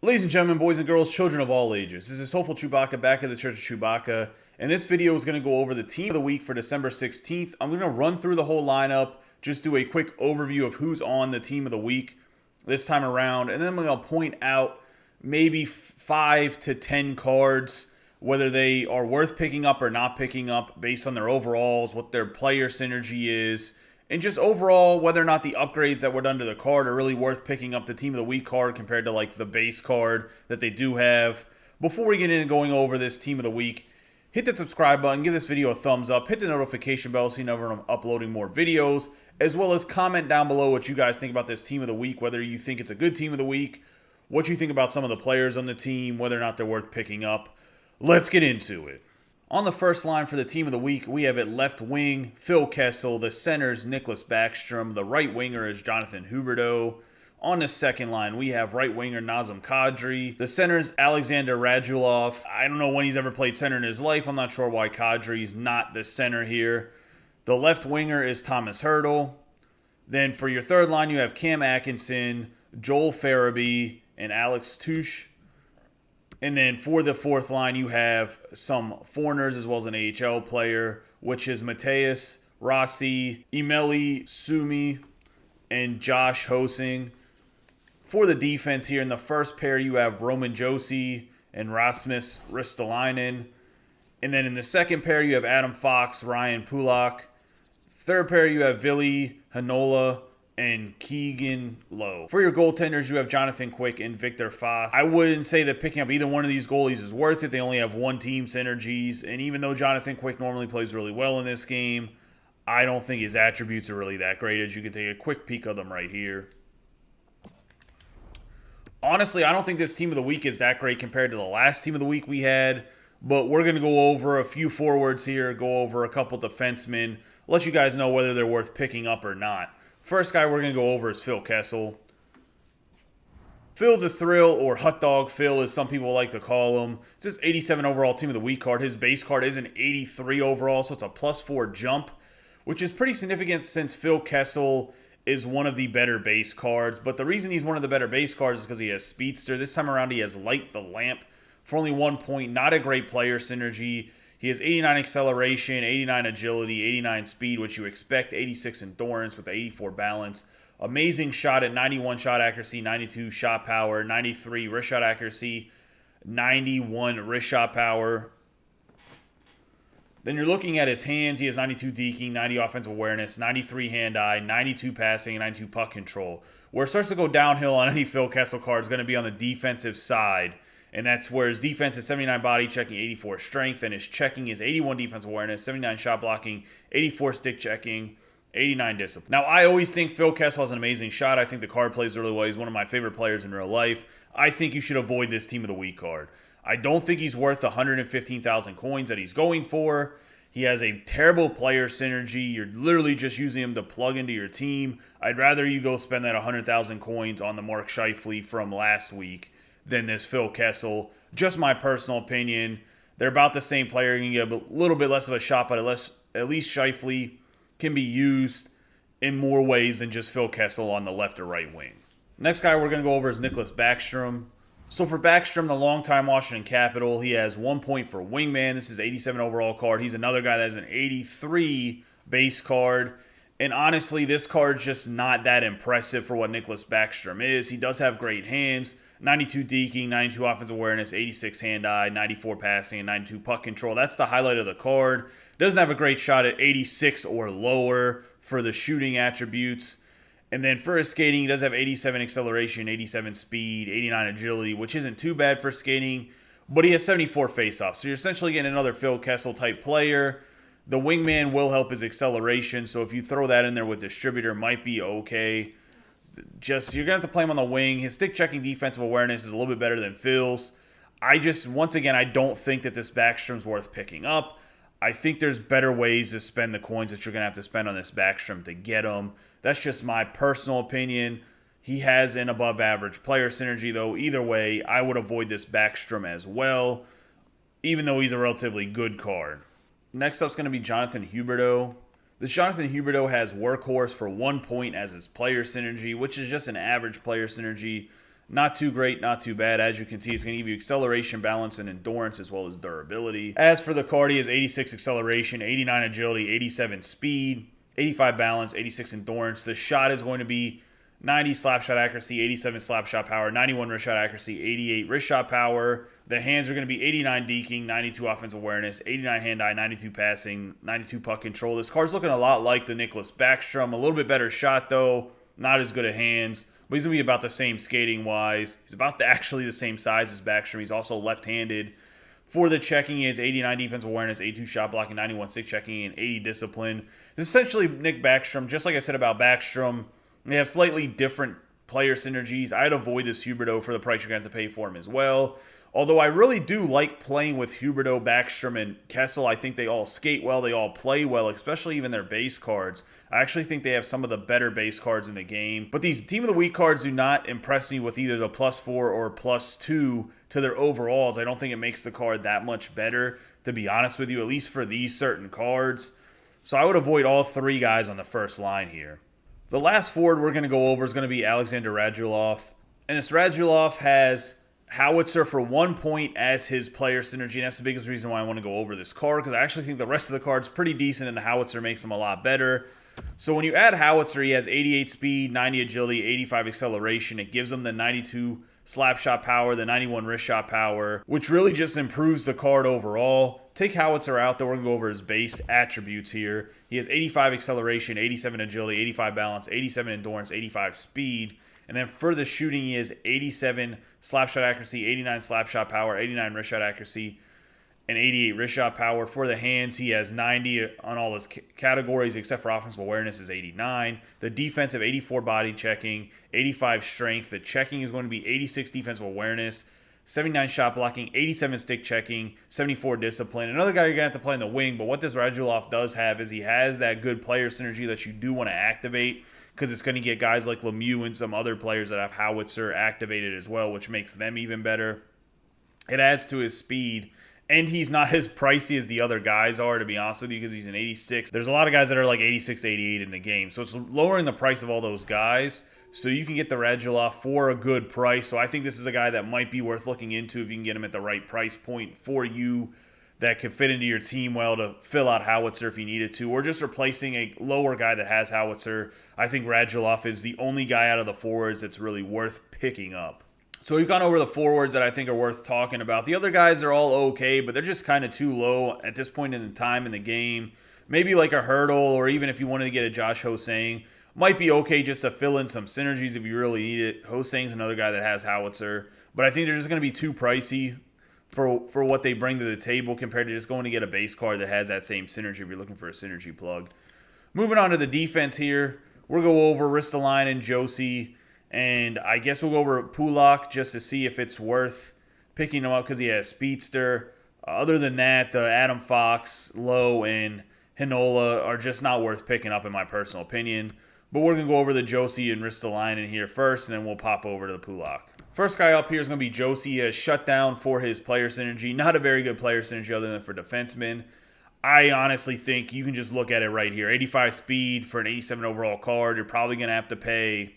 Ladies and gentlemen, boys and girls, children of all ages, this is Hopeful Chewbacca back at the Church of Chewbacca, and this video is going to go over the team of the week for December 16th. I'm going to run through the whole lineup, just do a quick overview of who's on the team of the week this time around, and then I'm going to point out maybe 5 to 10 cards, whether they are worth picking up or not picking up based on their overalls, what their player synergy is, and just overall, whether or not the upgrades that were done to the card are really worth picking up the Team of the Week card compared to like the base card that they do have. Before we get into going over this Team of the Week, hit that subscribe button, give this video a thumbs up, hit the notification bell so you know when I'm uploading more videos, as well as comment down below what you guys think about this Team of the Week, whether you think it's a good Team of the Week, what you think about some of the players on the team, whether or not they're worth picking up. Let's get into it. On the first line for the Team of the Week, we have at left wing, Phil Kessel. The center's Nicholas Backstrom. The right winger is Jonathan Huberdeau. On the second line, we have right winger Nazem Kadri. The center's Alexander Radulov. I don't know when he's ever played center in his life. I'm not sure why Kadri's not the center here. The left winger is Thomas Hertel. Then for your third line, you have Cam Atkinson, Joel Farabee, and Alex Touche. And then for the fourth line, you have some foreigners as well as an AHL player, which is Mateus Rossi, Emeli Sumi, and Josh Hosing. For the defense here, in the first pair, you have Roman Josi and Rasmus Ristolainen. And then in the second pair, you have Adam Fox, Ryan Pulak. Third pair, you have Vili Hanola and Keegan Lowe. For your goaltenders, you have Jonathan Quick and Victor Foss. I wouldn't say that picking up either one of these goalies is worth it. They only have one team synergies, and even though Jonathan Quick normally plays really well in this game, I don't think his attributes are really that great, as you can take a quick peek of them right here. Honestly, I don't think this Team of the Week is that great compared to the last Team of the Week we had, but we're going to go over a few forwards here, go over a couple defensemen, let you guys know whether they're worth picking up or not. First guy we're going to go over is Phil Kessel. Phil the Thrill, or Hot Dog Phil as some people like to call him. It's his 87 overall Team of the Week card. His base card is an 83 overall, so it's a +4 jump, which is pretty significant since Phil Kessel is one of the better base cards. But the reason he's one of the better base cards is because he has Speedster. This time around he has Light the Lamp for only 1 point. Not a great player synergy. He has 89 acceleration, 89 agility, 89 speed, which you expect, 86 endurance with 84 balance. Amazing shot at 91 shot accuracy, 92 shot power, 93 wrist shot accuracy, 91 wrist shot power. Then you're looking at his hands. He has 92 deking, 90 offensive awareness, 93 hand-eye, 92 passing, and 92 puck control. Where it starts to go downhill on any Phil Kessel card is going to be on the defensive side. And that's where his defense is 79 body checking, 84 strength, and his checking is 81 defensive awareness, 79 shot blocking, 84 stick checking, 89 discipline. Now, I always think Phil Kessel has an amazing shot. I think the card plays really well. He's one of my favorite players in real life. I think you should avoid this Team of the Week card. I don't think he's worth the 115,000 coins that he's going for. He has a terrible player synergy. You're literally just using him to plug into your team. I'd rather you go spend that 100,000 coins on the Mark Scheifele from last week than this Phil Kessel. Just my personal opinion. They're about the same player. You can get a little bit less of a shot, but at least Scheifele can be used in more ways than just Phil Kessel on the left or right wing. Next guy we're going to go over is Nicholas Backstrom. So for Backstrom, the longtime Washington Capital, he has 1 point for wingman. This is 87 overall card. He's another guy that has an 83 base card. And honestly, this card's just not that impressive for what Nicholas Backstrom is. He does have great hands. 92 deking, 92 offensive awareness, 86 hand-eye, 94 passing, and 92 puck control. That's the highlight of the card. Doesn't have a great shot at 86 or lower for the shooting attributes. And then for his skating, he does have 87 acceleration, 87 speed, 89 agility, which isn't too bad for skating. But he has 74 face-offs. So you're essentially getting another Phil Kessel-type player. The wingman will help his acceleration, so if you throw that in there with distributor, might be okay. Just, you're going to have to play him on the wing. His stick-checking defensive awareness is a little bit better than Phil's. Once again, I don't think that this Backstrom's worth picking up. I think there's better ways to spend the coins that you're going to have to spend on this Backstrom to get him. That's just my personal opinion. He has an above-average player synergy, though. Either way, I would avoid this Backstrom as well, even though he's a relatively good card. Next up is going to be Jonathan Huberdeau. This Jonathan Huberdeau has Workhorse for 1 point as his player synergy, which is just an average player synergy. Not too great, not too bad. As you can see, it's going to give you acceleration, balance, and endurance, as well as durability. As for the card, he has 86 acceleration, 89 agility, 87 speed, 85 balance, 86 endurance. The shot is going to be 90 slap shot accuracy, 87 slap shot power, 91 wrist shot accuracy, 88 wrist shot power. The hands are going to be 89 deking, 92 offensive awareness, 89 hand-eye, 92 passing, 92 puck control. This card's looking a lot like the Nicholas Backstrom. A little bit better shot, though. Not as good at hands. But he's going to be about the same skating-wise. He's about actually the same size as Backstrom. He's also left-handed. For the checking, he has 89 defensive awareness, 82 shot blocking, 91 stick checking, and 80 discipline. This is essentially Nick Backstrom. Just like I said about Backstrom, they have slightly different player synergies. I'd avoid this Huberdeau for the price you're going to have to pay for him as well. Although I really do like playing with Huberdeau, Backstrom, and Kessel. I think they all skate well. They all play well, especially even their base cards. I actually think they have some of the better base cards in the game. But these Team of the Week cards do not impress me with either the +4 or +2 to their overalls. I don't think it makes the card that much better, to be honest with you, at least for these certain cards. So I would avoid all three guys on the first line here. The last forward we're going to go over is going to be Alexander Radulov. And this Radulov has Howitzer for 1 point as his player synergy, and that's the biggest reason why I want to go over this card, because I actually think the rest of the card's pretty decent, and the Howitzer makes him a lot better. So when you add Howitzer, he has 88 speed, 90 agility, 85 acceleration. It gives him the 92 slap shot power, the 91 wrist shot power, which really just improves the card overall. Take Howitzer out, though. We're going to go over his base attributes here. He has 85 acceleration, 87 agility, 85 balance, 87 endurance, 85 speed. And then for the shooting, he has 87 slap shot accuracy, 89 slap shot power, 89 wrist shot accuracy, and 88 wrist shot power. For the hands, he has 90 on all his categories except for offensive awareness is 89. The defensive, 84 body checking, 85 strength. The checking is going to be 86 defensive awareness, 79 shot blocking, 87 stick checking, 74 discipline. Another guy you're going to have to play in the wing, but what this Radulov does have is he has that good player synergy that you do want to activate, because it's going to get guys like Lemieux and some other players that have Howitzer activated as well, which makes them even better. It adds to his speed, and he's not as pricey as the other guys are, to be honest with you, because he's an 86. There's a lot of guys that are like 86, 88 in the game, so it's lowering the price of all those guys, so you can get the Radulov for a good price. So I think this is a guy that might be worth looking into if you can get him at the right price point for you, that could fit into your team well to fill out Howitzer if you needed to, or just replacing a lower guy that has Howitzer. I think Radulov is the only guy out of the forwards that's really worth picking up. So we've gone over the forwards that I think are worth talking about. The other guys are all okay, but they're just kind of too low at this point in the time in the game. Maybe like a Huberdeau, or even if you wanted to get a Josh Ho-Sang, might be okay just to fill in some synergies if you really need it. Ho-Sang's another guy that has Howitzer, but I think they're just going to be too pricey for what they bring to the table compared to just going to get a base card that has that same synergy if you're looking for a synergy plug. Moving on to the defense here, we'll go over Ristolainen and Josi, and I guess we'll go over Pulock just to see if it's worth picking him up because he has Speedster. Other than that, the Adam Fox, Lowe, and Heinola are just not worth picking up in my personal opinion. But we're going to go over the Josi and Ristolainen here first, and then we'll pop over to the Pulock. First guy up here is going to be Josi. He has shut down for his player synergy. Not a very good player synergy other than for defensemen. I honestly think you can just look at it right here. 85 speed for an 87 overall card. You're probably going to have to pay,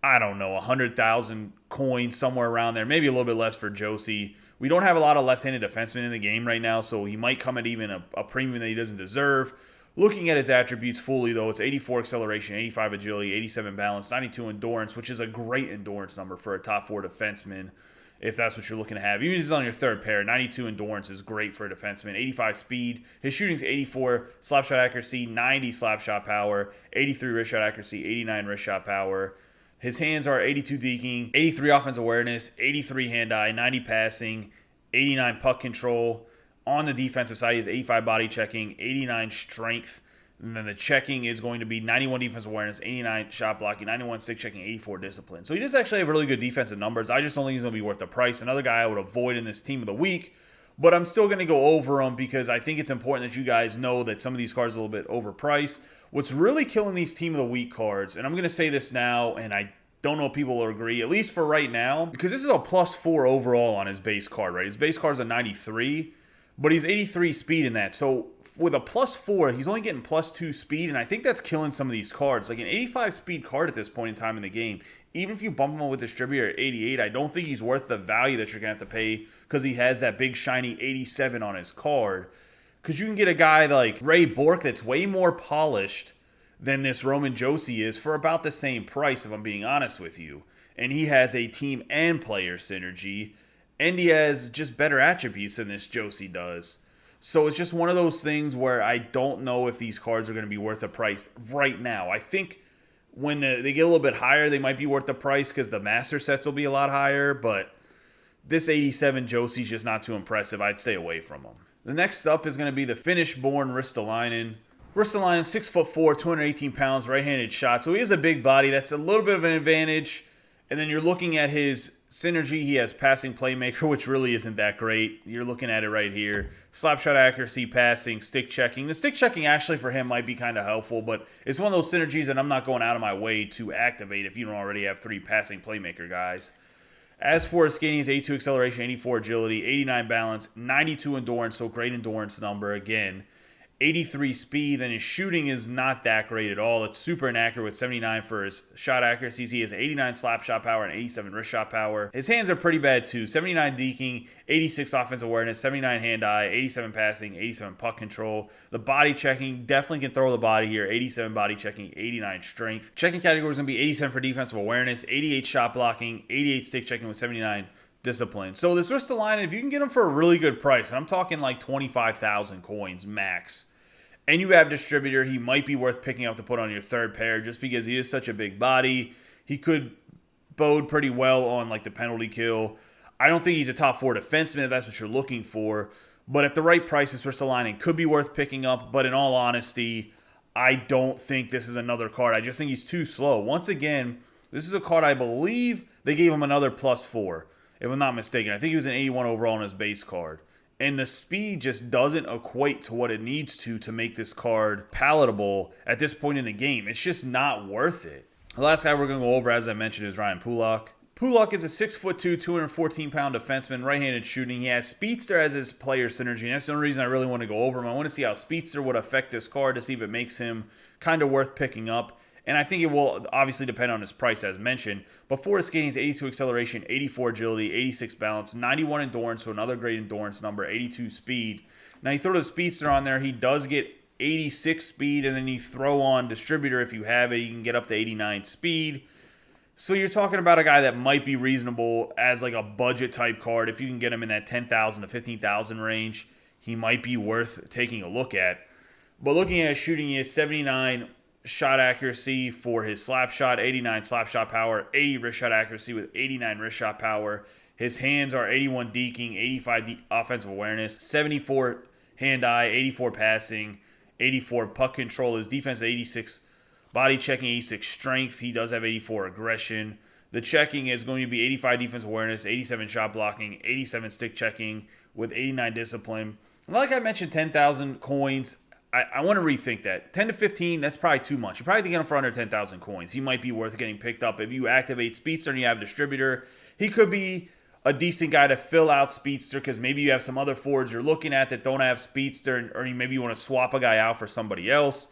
I don't know, 100,000 coins, somewhere around there. Maybe a little bit less for Josi. We don't have a lot of left-handed defensemen in the game right now, so he might come at even a premium that he doesn't deserve. Looking at his attributes fully, though, it's 84 acceleration, 85 agility, 87 balance, 92 endurance, which is a great endurance number for a top four defenseman, if that's what you're looking to have. Even if he's on your third pair, 92 endurance is great for a defenseman. 85 speed. His shooting's 84 slap shot accuracy, 90 slap shot power, 83 wrist shot accuracy, 89 wrist shot power. His hands are 82 deking, 83 offensive awareness, 83 hand-eye, 90 passing, 89 puck control. On the defensive side, he has 85 body checking, 89 strength. And then the checking is going to be 91 defensive awareness, 89 shot blocking, 91 stick checking, 84 discipline. So he does actually have really good defensive numbers. I just don't think he's going to be worth the price. Another guy I would avoid in this team of the week. But I'm still going to go over him because I think it's important that you guys know that some of these cards are a little bit overpriced. What's really killing these team of the week cards, and I'm going to say this now, and I don't know if people will agree, at least for right now, because this is a +4 overall on his base card, right? His base card is a 93. But he's 83 speed in that. So with a +4, he's only getting +2 speed, and I think that's killing some of these cards. Like an 85 speed card at this point in time in the game, even if you bump him with distributor at 88, I don't think he's worth the value that you're going to have to pay because he has that big shiny 87 on his card. Because you can get a guy like Ray Bork that's way more polished than this Roman Josi is for about the same price, if I'm being honest with you. And he has a team and player synergy, and he has just better attributes than this Josi does. So it's just one of those things where I don't know if these cards are going to be worth the price right now. I think when they get a little bit higher, they might be worth the price because the master sets will be a lot higher, but this 87 Josi is just not too impressive. I'd stay away from him. The next up is going to be the Finnish-born Ristolainen. Ristolainen, 6'4", 218 pounds, right-handed shot. So he has a big body. That's a little bit of an advantage. And then you're looking at his synergy. He has passing playmaker, which really isn't that great. You're looking at it right here. Slap shot accuracy, passing, stick checking. The stick checking actually for him might be kind of helpful, but it's one of those synergies that I'm not going out of my way to activate if you don't already have 3 passing playmaker guys. As for his skating, he's 82 acceleration, 84 agility, 89 balance, 92 endurance, so great endurance number again. 83 speed, and his shooting is not that great at all. It's super inaccurate with 79 for his shot accuracies. He has 89 slap shot power and 87 wrist shot power. His hands are pretty bad too. 79 deking, 86 offensive awareness, 79 hand-eye, 87 passing, 87 puck control. The body checking, definitely can throw the body here. 87 body checking, 89 strength. Checking category is going to be 87 for defensive awareness, 88 shot blocking, 88 stick checking with 79 discipline. So this Ristolainen, if you can get him for a really good price, and I'm talking like 25,000 coins max, and you have distributor, he might be worth picking up to put on your third pair just because he is such a big body. He could bode pretty well on like the penalty kill. I don't think he's a top 4 defenseman if that's what you're looking for, but at the right price, this Ristolainen could be worth picking up. But in all honesty, I don't think this is another card. I just think he's too slow. Once again, this is a card I believe they gave him another +4. If I'm not mistaken. I think he was an 81 overall on his base card. And the speed just doesn't equate to what it needs to make this card palatable at this point in the game. It's just not worth it. The last guy we're going to go over, as I mentioned, is Ryan Pulock. Pulock is a 6'2", 214-pound defenseman, right-handed shooting. He has Speedster as his player synergy, and that's the only reason I really want to go over him. I want to see how Speedster would affect this card to see if it makes him kind of worth picking up. And I think it will obviously depend on his price, as mentioned. But for his skating, he's 82 acceleration, 84 agility, 86 balance, 91 endurance, so another great endurance number, 82 speed. Now, you throw the Speedster on there, he does get 86 speed, and then you throw on distributor if you have it, you can get up to 89 speed. So you're talking about a guy that might be reasonable as like a budget type card. If you can get him in that 10,000 to 15,000 range, he might be worth taking a look at. But looking at his shooting, he has 79 shot accuracy for his slap shot, 89 slap shot power, 80 wrist shot accuracy with 89 wrist shot power. His hands are 81 deking, 85 offensive awareness, 74 hand-eye, 84 passing, 84 puck control. His defense is 86 body checking, 86 strength. He does have 84 aggression. The checking is going to be 85 defense awareness, 87 shot blocking, 87 stick checking with 89 discipline. And like I mentioned, 10,000 coins. I want to rethink that. 10 to 15, that's probably too much. You probably have to get him for under 10,000 coins. He might be worth getting picked up. If you activate Speedster and you have Distributor, he could be a decent guy to fill out Speedster because maybe you have some other forwards you're looking at that don't have Speedster, or maybe you want to swap a guy out for somebody else.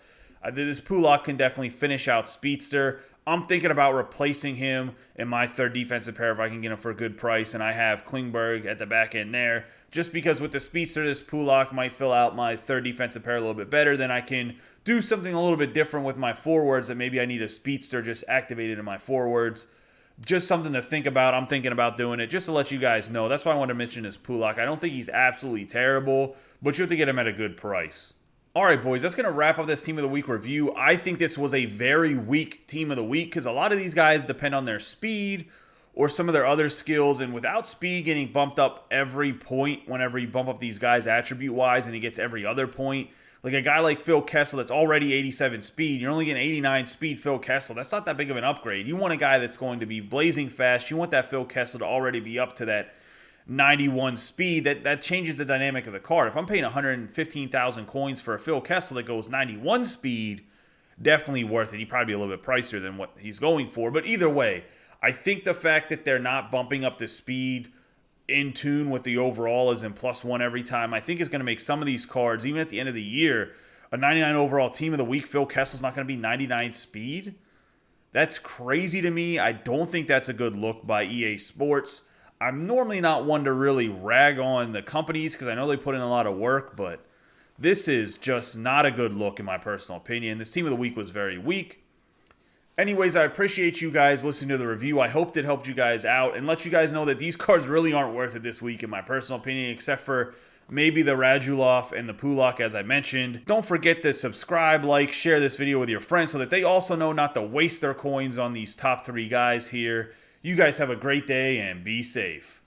This Pulock can definitely finish out Speedster. I'm thinking about replacing him in my third defensive pair if I can get him for a good price, and I have Klingberg at the back end there. Just because with the Speedster, this Pulock might fill out my third defensive pair a little bit better. Then I can do something a little bit different with my forwards that maybe I need a Speedster just activated in my forwards. Just something to think about. I'm thinking about doing it just to let you guys know. That's why I want to mention this Pulock. I don't think he's absolutely terrible, but you have to get him at a good price. All right, boys, that's going to wrap up this Team of the Week review. I think this was a very weak Team of the Week because a lot of these guys depend on their speed or some of their other skills, and without speed getting bumped up every point whenever you bump up these guys attribute-wise and he gets every other point, like a guy like Phil Kessel that's already 87 speed, you're only getting 89 speed Phil Kessel. That's not that big of an upgrade. You want a guy that's going to be blazing fast. You want that Phil Kessel to already be up to that 91 speed. That changes the dynamic of the card. If I'm paying 115,000 coins for a Phil Kessel that goes 91 speed, definitely worth it. He'd probably be a little bit pricier than what he's going for. But either way, I think the fact that they're not bumping up the speed in tune with the overall as in +1 every time, I think is going to make some of these cards, even at the end of the year, a 99 overall team of the week. Phil Kessel's not going to be 99 speed. That's crazy to me. I don't think that's a good look by EA Sports. I'm normally not one to really rag on the companies because I know they put in a lot of work, but this is just not a good look in my personal opinion. This team of the week was very weak. Anyways, I appreciate you guys listening to the review. I hope it helped you guys out and let you guys know that these cards really aren't worth it this week in my personal opinion, except for maybe the Radulov and the Pulock, as I mentioned. Don't forget to subscribe, like, share this video with your friends so that they also know not to waste their coins on these top 3 guys here. You guys have a great day and be safe.